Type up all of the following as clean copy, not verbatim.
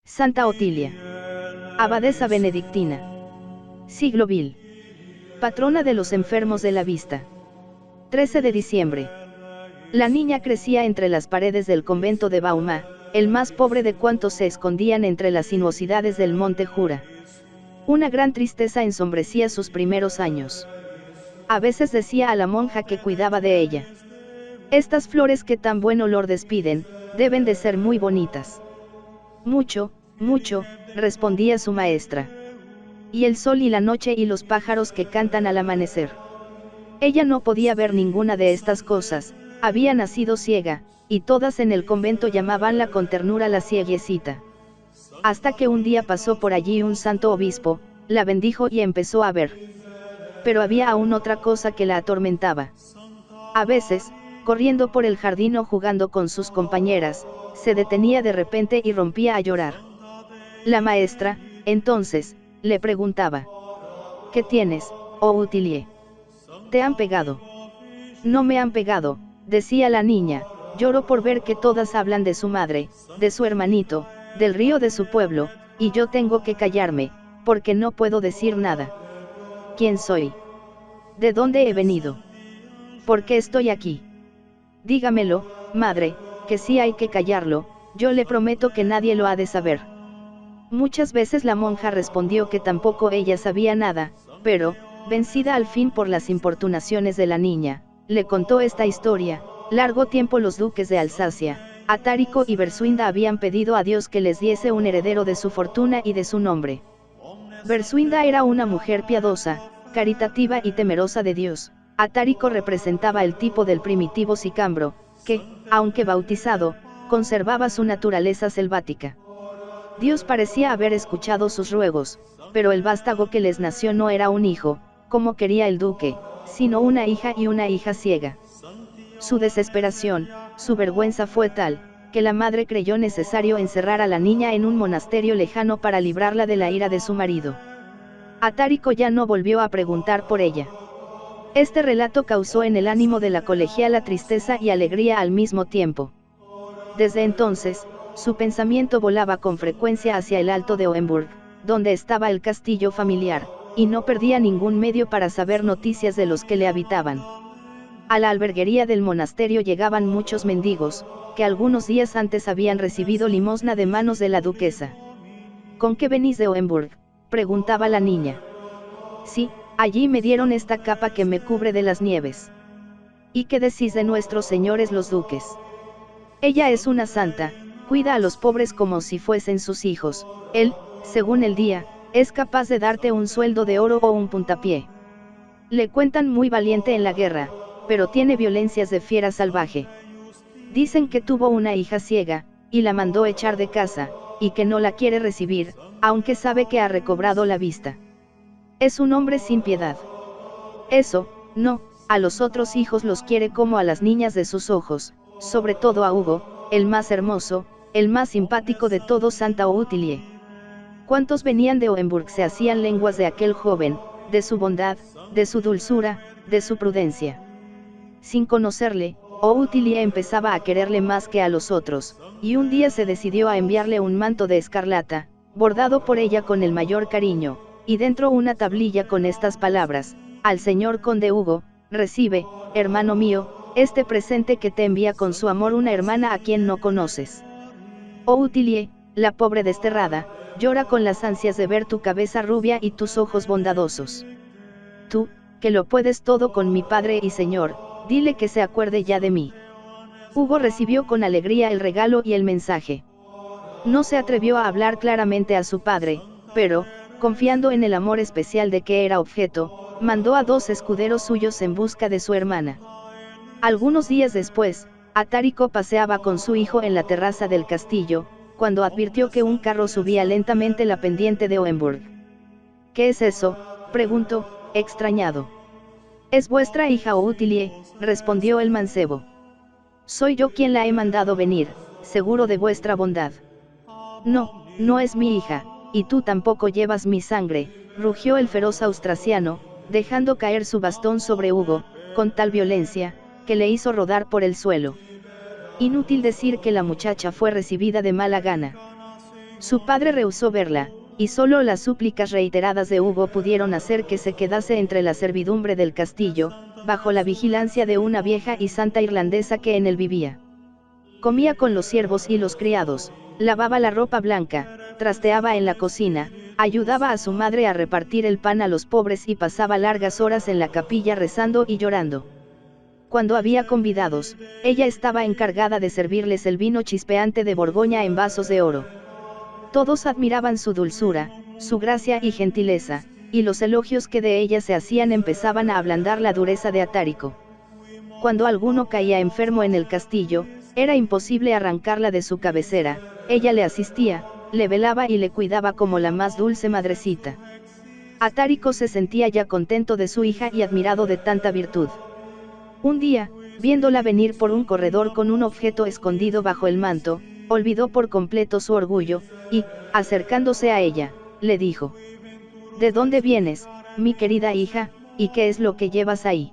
Santa Otilia, abadesa benedictina. Siglo vil. Patrona de los enfermos de la vista. 13 de diciembre. La niña crecía entre las paredes del convento de Bauma, el más pobre de cuantos se escondían entre las sinuosidades del monte Jura. Una gran tristeza ensombrecía sus primeros años. A veces decía a la monja que cuidaba de ella: estas flores que tan buen olor despiden, deben de ser muy bonitas. Mucho, mucho, respondía su maestra. Y el sol y la noche y los pájaros que cantan al amanecer. Ella no podía ver ninguna de estas cosas, había nacido ciega, y todas en el convento llamabanla con ternura la cieguecita. Hasta que un día pasó por allí un santo obispo, la bendijo y empezó a ver. Pero había aún otra cosa que la atormentaba. A veces, corriendo por el jardín o jugando con sus compañeras, se detenía de repente y rompía a llorar. La maestra, entonces, le preguntaba: ¿qué tienes, oh Utilie? ¿Te han pegado? No me han pegado, decía la niña, lloro por ver que todas hablan de su madre, de su hermanito, del río de su pueblo, y yo tengo que callarme, porque no puedo decir nada. ¿Quién soy? ¿De dónde he venido? ¿Por qué estoy aquí? Dígamelo, madre, que si hay que callarlo, yo le prometo que nadie lo ha de saber. Muchas veces la monja respondió que tampoco ella sabía nada, pero, vencida al fin por las importunaciones de la niña, le contó esta historia. Largo tiempo los duques de Alsacia, Atárico y Bersuinda habían pedido a Dios que les diese un heredero de su fortuna y de su nombre. Bersuinda era una mujer piadosa, caritativa y temerosa de Dios. Atárico representaba el tipo del primitivo sicambro, que, aunque bautizado, conservaba su naturaleza selvática. Dios parecía haber escuchado sus ruegos, pero el vástago que les nació no era un hijo, como quería el duque, sino una hija y una hija ciega. Su desesperación, su vergüenza fue tal, que la madre creyó necesario encerrar a la niña en un monasterio lejano para librarla de la ira de su marido. Atárico ya no volvió a preguntar por ella. Este relato causó en el ánimo de la colegiala tristeza y alegría al mismo tiempo. Desde entonces, su pensamiento volaba con frecuencia hacia el Alto de Oenburg, donde estaba el castillo familiar, y no perdía ningún medio para saber noticias de los que le habitaban. A la alberguería del monasterio llegaban muchos mendigos, que algunos días antes habían recibido limosna de manos de la duquesa. ¿Con qué venís de Oenburg?, preguntaba la niña. Sí, allí me dieron esta capa que me cubre de las nieves. ¿Y qué decís de nuestros señores los duques? Ella es una santa, cuida a los pobres como si fuesen sus hijos. Él, según el día, es capaz de darte un sueldo de oro o un puntapié. Le cuentan muy valiente en la guerra, pero tiene violencias de fiera salvaje. Dicen que tuvo una hija ciega, y la mandó echar de casa, y que no la quiere recibir, aunque sabe que ha recobrado la vista. Es un hombre sin piedad. Eso, no, a los otros hijos los quiere como a las niñas de sus ojos, sobre todo a Hugo, el más hermoso, el más simpático de todos Santa Otilie. Cuantos venían de Oenburg se hacían lenguas de aquel joven, de su bondad, de su dulzura, de su prudencia. Sin conocerle, Otilie empezaba a quererle más que a los otros, y un día se decidió a enviarle un manto de escarlata, bordado por ella con el mayor cariño, y dentro una tablilla con estas palabras: al señor conde Hugo, recibe, hermano mío, este presente que te envía con su amor una hermana a quien no conoces. Otilie, la pobre desterrada, llora con las ansias de ver tu cabeza rubia y tus ojos bondadosos. Tú, que lo puedes todo con mi padre y señor, dile que se acuerde ya de mí. Hugo recibió con alegría el regalo y el mensaje. No se atrevió a hablar claramente a su padre, pero, confiando en el amor especial de que era objeto, mandó a 2 escuderos suyos en busca de su hermana. Algunos días después, Atárico paseaba con su hijo en la terraza del castillo, cuando advirtió que un carro subía lentamente la pendiente de Oenburg. ¿Qué es eso?, preguntó, extrañado. Es vuestra hija Otilie, respondió el mancebo. Soy yo quien la he mandado venir, seguro de vuestra bondad. No, no es mi hija, y tú tampoco llevas mi sangre, rugió el feroz austrasiano, dejando caer su bastón sobre Hugo, con tal violencia, que le hizo rodar por el suelo. Inútil decir que la muchacha fue recibida de mala gana. Su padre rehusó verla, y solo las súplicas reiteradas de Hugo pudieron hacer que se quedase entre la servidumbre del castillo, bajo la vigilancia de una vieja y santa irlandesa que en él vivía. Comía con los siervos y los criados, lavaba la ropa blanca, trasteaba en la cocina, ayudaba a su madre a repartir el pan a los pobres y pasaba largas horas en la capilla rezando y llorando. Cuando había convidados, ella estaba encargada de servirles el vino chispeante de Borgoña en vasos de oro. Todos admiraban su dulzura, su gracia y gentileza, y los elogios que de ella se hacían empezaban a ablandar la dureza de Atárico. Cuando alguno caía enfermo en el castillo, era imposible arrancarla de su cabecera, ella le asistía, le velaba y le cuidaba como la más dulce madrecita. Atárico se sentía ya contento de su hija y admirado de tanta virtud. Un día, viéndola venir por un corredor con un objeto escondido bajo el manto, olvidó por completo su orgullo, y, acercándose a ella, le dijo: «¿De dónde vienes, mi querida hija, y qué es lo que llevas ahí?»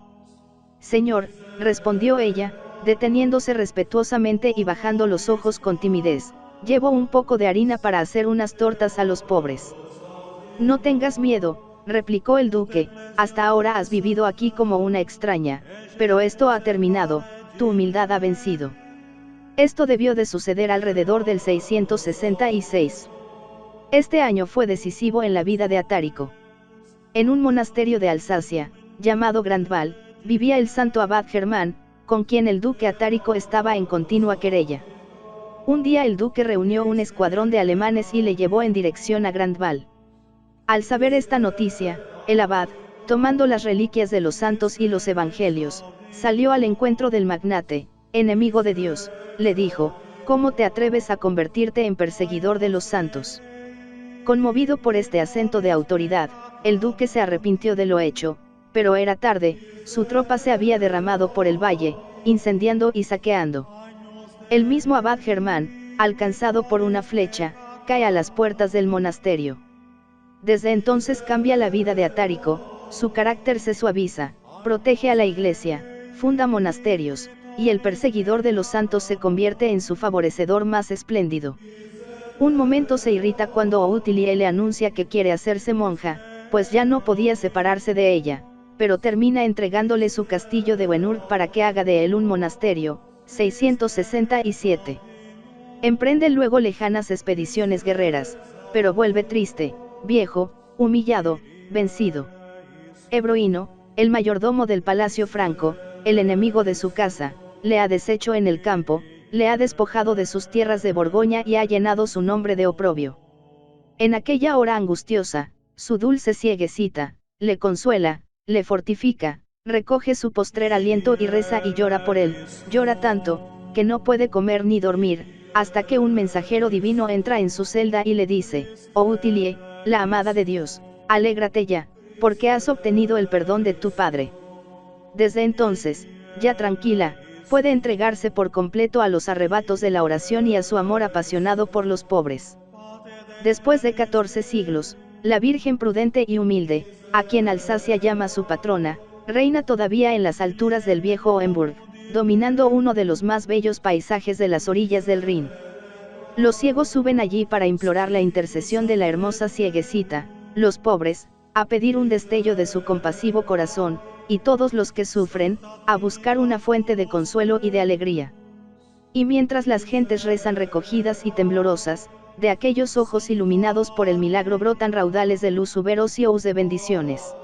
«Señor», respondió ella, deteniéndose respetuosamente y bajando los ojos con timidez, «llevo un poco de harina para hacer unas tortas a los pobres». «No tengas miedo», replicó el duque, «hasta ahora has vivido aquí como una extraña, pero esto ha terminado, tu humildad ha vencido». Esto debió de suceder alrededor del 666. Este año fue decisivo en la vida de Atárico. En un monasterio de Alsacia, llamado Grandval, vivía el santo abad Germán, con quien el duque Atárico estaba en continua querella. Un día el duque reunió un escuadrón de alemanes y le llevó en dirección a Grandval. Al saber esta noticia, el abad, tomando las reliquias de los santos y los evangelios, salió al encuentro del magnate. «Enemigo de Dios», le dijo, «¿cómo te atreves a convertirte en perseguidor de los santos?». Conmovido por este acento de autoridad, el duque se arrepintió de lo hecho, pero era tarde, su tropa se había derramado por el valle, incendiando y saqueando. El mismo abad Germán, alcanzado por una flecha, cae a las puertas del monasterio. Desde entonces cambia la vida de Atárico, su carácter se suaviza, protege a la iglesia, funda monasterios, y el perseguidor de los santos se convierte en su favorecedor más espléndido. Un momento se irrita cuando Outilie le anuncia que quiere hacerse monja, pues ya no podía separarse de ella, pero termina entregándole su castillo de Wenurd para que haga de él un monasterio. 667. Emprende luego lejanas expediciones guerreras, pero vuelve triste, viejo, humillado, vencido. Ebroino, el mayordomo del palacio franco, el enemigo de su casa, le ha deshecho en el campo, le ha despojado de sus tierras de Borgoña y ha llenado su nombre de oprobio. En aquella hora angustiosa, su dulce cieguecita, le consuela, le fortifica, recoge su postrer aliento y reza y llora por él, llora tanto, que no puede comer ni dormir, hasta que un mensajero divino entra en su celda y le dice: «Outilie, la amada de Dios, alégrate ya, porque has obtenido el perdón de tu padre». Desde entonces, ya tranquila, puede entregarse por completo a los arrebatos de la oración y a su amor apasionado por los pobres. Después de 14 siglos, la Virgen prudente y humilde, a quien Alsacia llama su patrona, reina todavía en las alturas del viejo Hohenburg, dominando uno de los más bellos paisajes de las orillas del Rin. Los ciegos suben allí para implorar la intercesión de la hermosa cieguecita, los pobres, a pedir un destello de su compasivo corazón, y todos los que sufren, a buscar una fuente de consuelo y de alegría. Y mientras las gentes rezan recogidas y temblorosas, de aquellos ojos iluminados por el milagro brotan raudales de luz y de bendiciones.